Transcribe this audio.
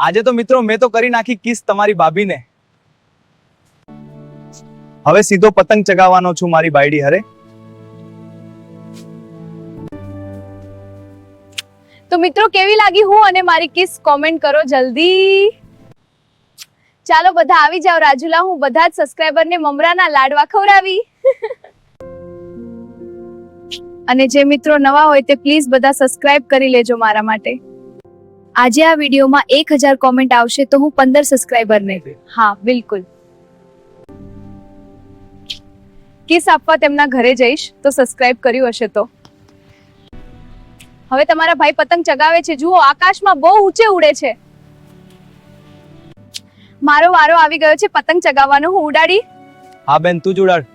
આજે તો મિત્રો મેં તો કરી નાખી કિસ તમારી ભાભીને. હવે સીધો પતંગ ચગાવવાનો છું મારી બાયડી હરે. તો મિત્રો કેવી લાગી હું અને મારી કિસ કોમેન્ટ કરો જલ્દી. ચાલો બધા આવી જાઓ રાજુલા, હું બધા જ સબસ્ક્રાઇબરને મમરાના લાડવા ખવડાવી. અને જે મિત્રો નવા હોય તે પ્લીઝ બધા સબસ્ક્રાઇબ કરી લેજો મારા માટે. આજે આ વિડીયોમાં 1000 કોમેન્ટ આવશે તો હું 15 સબસ્ક્રાઇબરને, હા બિલકુલ, કિસ આપવા તેમના ઘરે જઈશ તો સબસ્ક્રાઇબ કર્યું હશે તો. હવે તમારા ભાઈ પતંગ ચગાવે છે, જુઓ આકાશમાં બહુ ઊંચે ઉડે છે. મારો વારો આવી ગયો છે પતંગ ચગાવવાનો, હું ઉડાડી. હા બેન તું જ ઉડાડ.